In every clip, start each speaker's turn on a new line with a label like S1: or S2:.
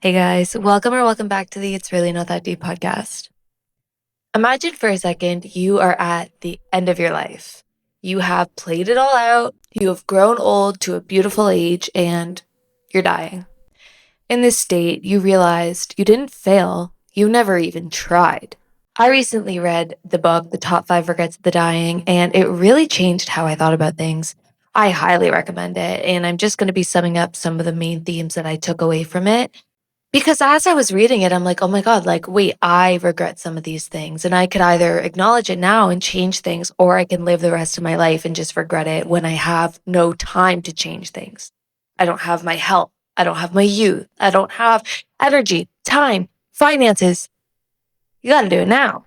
S1: Hey guys, welcome back to the It's Really Not That Deep podcast. Imagine for a second you are at the end of your life. You have played it all out, you have grown old to a beautiful age, and you're dying. In this state, you realized you didn't fail, you never even tried. I recently read the book, The Top 5 Regrets of the Dying, and it really changed how I thought about things. I highly recommend it, and I'm just going to be summing up some of the main themes that I took away from it. Because as I was reading it, I'm like, oh my God, like, wait, I regret some of these things. And I could either acknowledge it now and change things, or I can live the rest of my life and just regret it when I have no time to change things. I don't have my health. I don't have my youth. I don't have energy, time, finances. You got to do it now.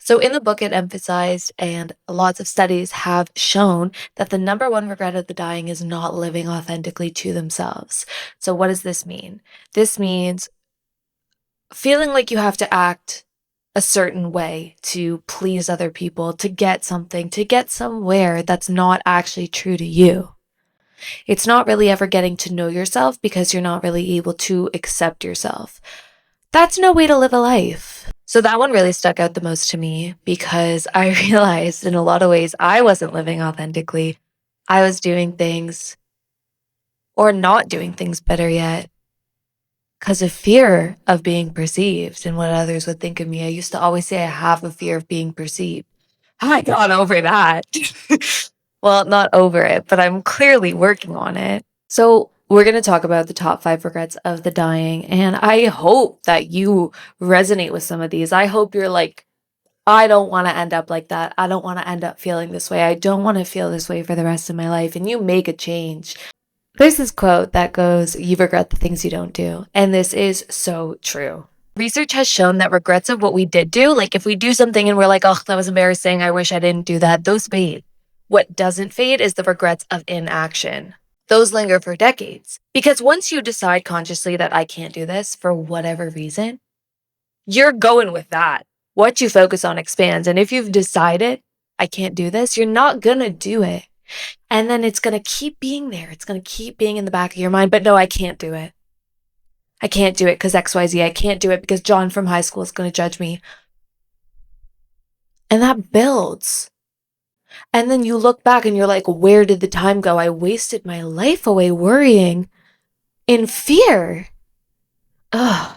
S1: So in the book, it emphasized, and lots of studies have shown that the number one regret of the dying is not living authentically to themselves. So what does this mean? This means feeling like you have to act a certain way to please other people, to get something, to get somewhere that's not actually true to you. It's not really ever getting to know yourself because you're not really able to accept yourself. That's no way to live a life. So that one really stuck out the most to me because I realized in a lot of ways I wasn't living authentically. I was doing things or not doing things, better yet, because of fear of being perceived and what others would think of me. I used to always say I have a fear of being perceived. I got over that. Well, not over it, but I'm clearly working on it. So we're going to talk about the top 5 regrets of the dying. And I hope that you resonate with some of these. I hope you're like, I don't want to end up like that. I don't want to end up feeling this way. I don't want to feel this way for the rest of my life. And you make a change. There's this quote that goes, you regret the things you don't do. And this is so true. Research has shown that regrets of what we did do, like if we do something and we're like, oh, that was embarrassing, I wish I didn't do that, those fade. What doesn't fade is the regrets of inaction. Those linger for decades. Because once you decide consciously that I can't do this for whatever reason, you're going with that. What you focus on expands. And if you've decided I can't do this, you're not going to do it. And then it's going to keep being there. It's going to keep being in the back of your mind. But no, I can't do it. I can't do it because XYZ. I can't do it because John from high school is going to judge me. And that builds. And then you look back and you're like, where did the time go? I wasted my life away worrying in fear. Ugh.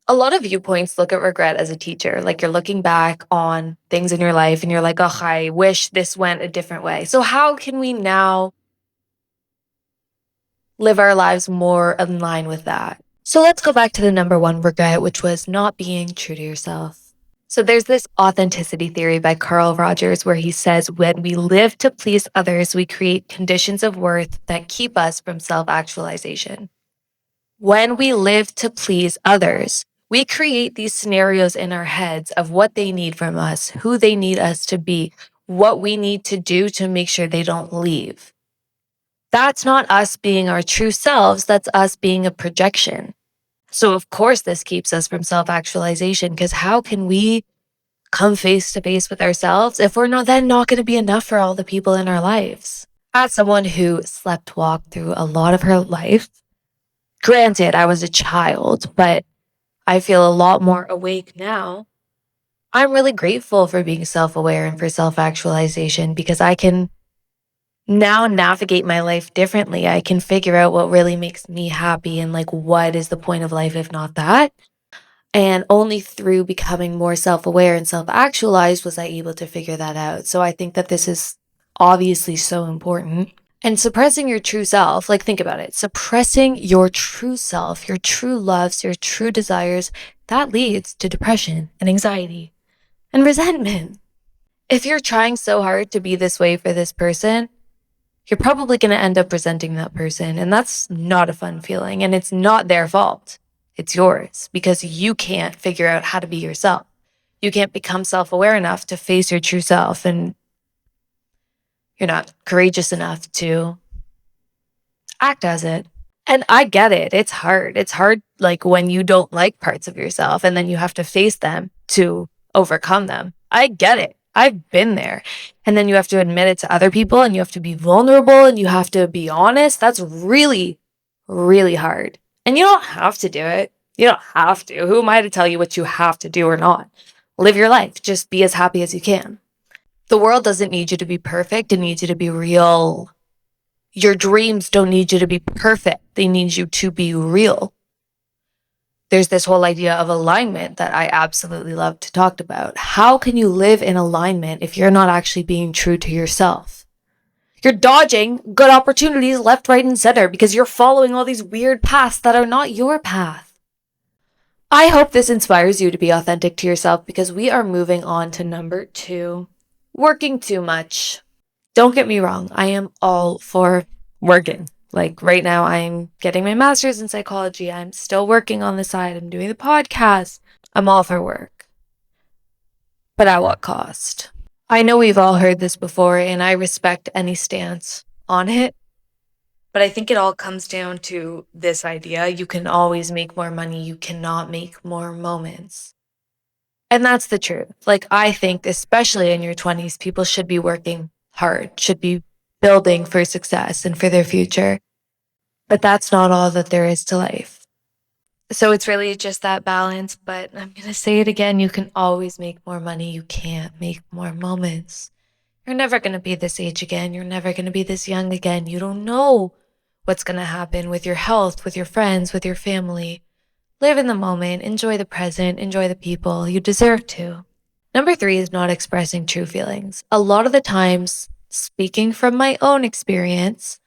S1: A lot of viewpoints look at regret as a teacher. Like you're looking back on things in your life and you're like, oh, I wish this went a different way. So how can we now live our lives more in line with that? So let's go back to the number one regret, which was not being true to yourself. So there's this authenticity theory by Carl Rogers where he says, when we live to please others, we create conditions of worth that keep us from self-actualization. When we live to please others, we create these scenarios in our heads of what they need from us, who they need us to be, what we need to do to make sure they don't leave. That's not us being our true selves. That's us being a projection. So of course, this keeps us from self-actualization because how can we come face to face with ourselves if we're not going to be enough for all the people in our lives? As someone who slept walk through a lot of her life, granted, I was a child, but I feel a lot more awake now. I'm really grateful for being self-aware and for self-actualization because I can now navigate my life differently. I can figure out what really makes me happy and like what is the point of life if not that. And only through becoming more self-aware and self-actualized was I able to figure that out. So I think that this is obviously so important. And suppressing your true self, like think about it, suppressing your true self, your true loves, your true desires, that leads to depression and anxiety and resentment. If you're trying so hard to be this way for this person, you're probably going to end up resenting that person. And that's not a fun feeling. And it's not their fault. It's yours because you can't figure out how to be yourself. You can't become self-aware enough to face your true self, and you're not courageous enough to act as it. And I get it. It's hard. It's hard like when you don't like parts of yourself and then you have to face them to overcome them. I get it. I've been there. And then you have to admit it to other people and you have to be vulnerable and you have to be honest. That's really, really hard. And you don't have to do it. You don't have to. Who am I to tell you what you have to do or not? Live your life. Just be as happy as you can. The world doesn't need you to be perfect. It needs you to be real. Your dreams don't need you to be perfect. They need you to be real. There's this whole idea of alignment that I absolutely love to talk about. How can you live in alignment if you're not actually being true to yourself? You're dodging good opportunities left, right, and center because you're following all these weird paths that are not your path. I hope this inspires you to be authentic to yourself because we are moving on to number 2, working too much. Don't get me wrong. I am all for working. Like right now, I'm getting my master's in psychology. I'm still working on the side. I'm doing the podcast. I'm all for work. But at what cost? I know we've all heard this before, and I respect any stance on it. But I think it all comes down to this idea. You can always make more money. You cannot make more moments. And that's the truth. Like, I think, especially in your 20s, people should be working hard, should be building for success and for their future. But that's not all that there is to life. So it's really just that balance. But I'm going to say it again. You can always make more money. You can't make more moments. You're never going to be this age again. You're never going to be this young again. You don't know what's going to happen with your health, with your friends, with your family. Live in the moment. Enjoy the present. Enjoy the people. You deserve to. Number 3 is not expressing true feelings. A lot of the times, speaking from my own experience,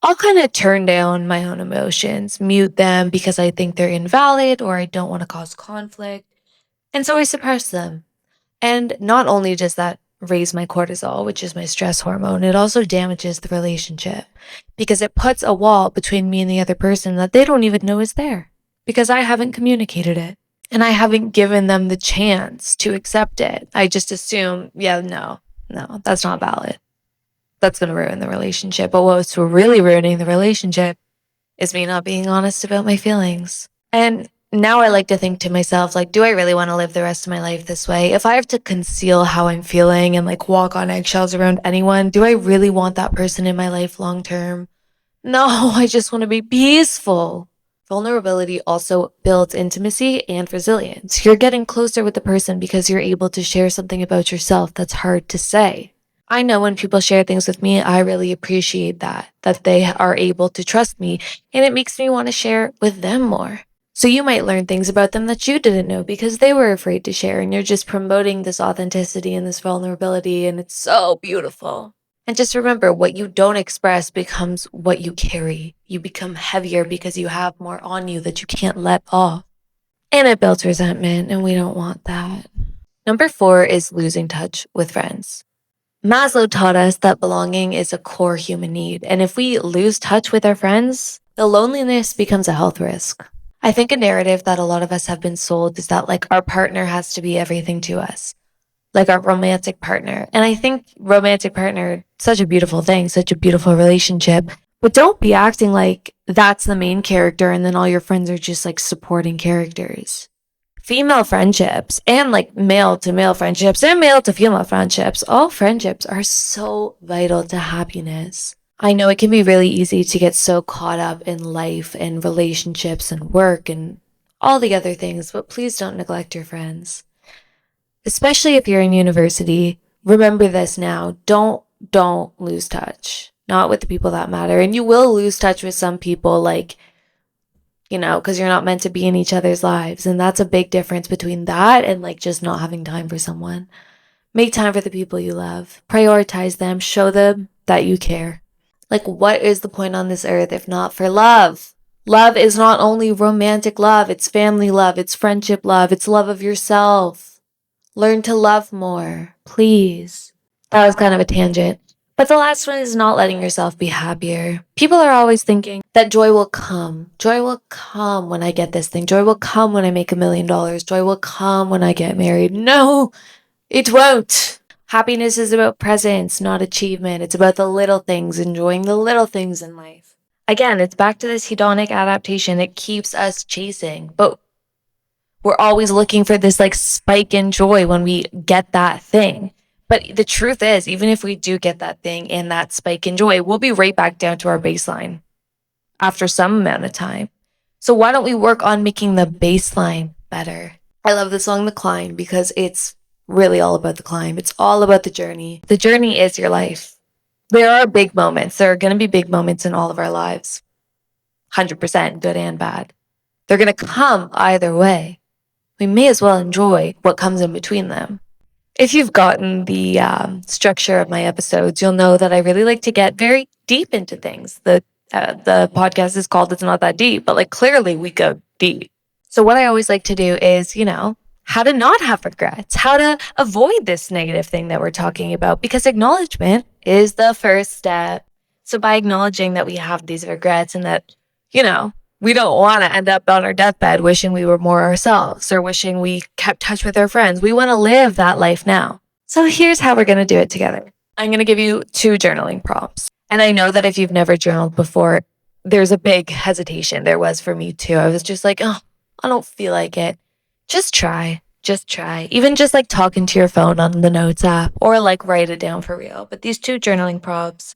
S1: I'll kind of turn down my own emotions, mute them because I think they're invalid or I don't want to cause conflict. And so I suppress them. And not only does that raise my cortisol, which is my stress hormone, it also damages the relationship because it puts a wall between me and the other person that they don't even know is there because I haven't communicated it and I haven't given them the chance to accept it. I just assume, no, that's not valid. That's going to ruin the relationship. But what's really ruining the relationship is me not being honest about my feelings. And now I like to think to myself, like, do I really want to live the rest of my life this way? If I have to conceal how I'm feeling and like walk on eggshells around anyone, do I really want that person in my life long term? No, I just want to be peaceful. Vulnerability also builds intimacy and resilience. You're getting closer with the person because you're able to share something about yourself that's hard to say. I know when people share things with me, I really appreciate that they are able to trust me, and it makes me want to share with them more. So you might learn things about them that you didn't know because they were afraid to share, and you're just promoting this authenticity and this vulnerability, and it's so beautiful. And just remember, what you don't express becomes what you carry. You become heavier because you have more on you that you can't let off. And it builds resentment, and we don't want that. Number 4 is losing touch with friends. Maslow taught us that belonging is a core human need, and if we lose touch with our friends, the loneliness becomes a health risk. I think a narrative that a lot of us have been sold is that like our partner has to be everything to us, like our romantic partner. And I think romantic partner, such a beautiful thing, such a beautiful relationship, but don't be acting like that's the main character and then all your friends are just like supporting characters. Female friendships and like male to male friendships and male to female friendships, all friendships are so vital to happiness. I know it can be really easy to get so caught up in life and relationships and work and all the other things, but please don't neglect your friends. Especially if you're in university, remember this now. Don't lose touch. Not with the people that matter. And you will lose touch with some people like because you're not meant to be in each other's lives. And that's a big difference between that and like just not having time for someone. Make time for the people you love. Prioritize them. Show them that you care. Like, what is the point on this earth if not for love? Love is not only romantic love, it's family love, it's friendship love, it's love of yourself. Learn to love more, please. That was kind of a tangent. But the last one is not letting yourself be happier. People are always thinking that joy will come. Joy will come when I get this thing. Joy will come when I make $1 million. Joy will come when I get married. No, it won't. Happiness is about presence, not achievement. It's about the little things, enjoying the little things in life. Again, it's back to this hedonic adaptation. It keeps us chasing, but we're always looking for this like spike in joy when we get that thing. But the truth is, even if we do get that thing and that spike in joy, we'll be right back down to our baseline after some amount of time. So why don't we work on making the baseline better? I love the song The Climb because it's really all about the climb. It's all about the journey. The journey is your life. There are big moments. There are going to be big moments in all of our lives. 100%, good and bad. They're going to come either way. We may as well enjoy what comes in between them. If you've gotten the structure of my episodes, you'll know that I really like to get very deep into things. The podcast is called It's Not That Deep, but like clearly we go deep. So what I always like to do is, how to not have regrets, how to avoid this negative thing that we're talking about, because acknowledgement is the first step. So by acknowledging that we have these regrets and that, we don't want to end up on our deathbed wishing we were more ourselves or wishing we kept touch with our friends. We want to live that life now. So here's how we're going to do it together. I'm going to give you 2 journaling prompts. And I know that if you've never journaled before, there's a big hesitation. There was for me too. I was just like, oh, I don't feel like it. Just try. Just try. Even just like talking to your phone on the notes app or like write it down for real. But these 2 journaling prompts.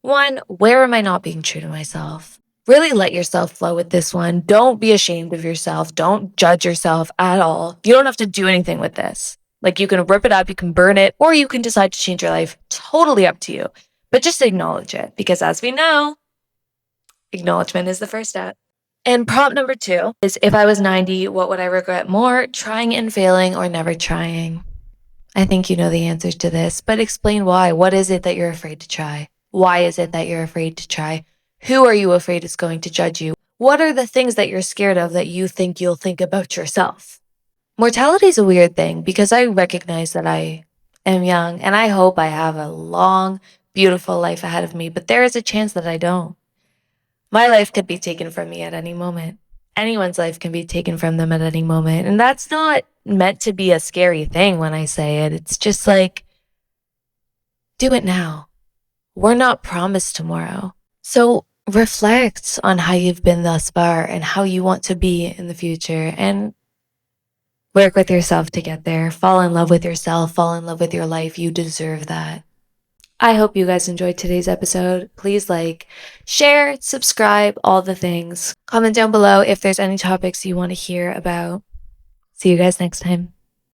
S1: 1, where am I not being true to myself? Really let yourself flow with this one. Don't be ashamed of yourself. Don't judge yourself at all. You don't have to do anything with this. Like you can rip it up, you can burn it, or you can decide to change your life. Totally up to you. But just acknowledge it because as we know, acknowledgement is the first step. And prompt number 2 is if I was 90, what would I regret more, trying and failing or never trying? I think you know the answers to this, but explain why. What is it that you're afraid to try? Why is it that you're afraid to try? Who are you afraid is going to judge you? What are the things that you're scared of that you think you'll think about yourself? Mortality is a weird thing because I recognize that I am young and I hope I have a long, beautiful life ahead of me, but there is a chance that I don't. My life could be taken from me at any moment. Anyone's life can be taken from them at any moment. And that's not meant to be a scary thing when I say it. It's just like, do it now. We're not promised tomorrow. So reflect on how you've been thus far and how you want to be in the future and work with yourself to get there. Fall in love with yourself. Fall in love with your life. You deserve that. I hope you guys enjoyed today's episode. Please like, share, subscribe, all the things. Comment down below if there's any topics you want to hear about. See you guys next time.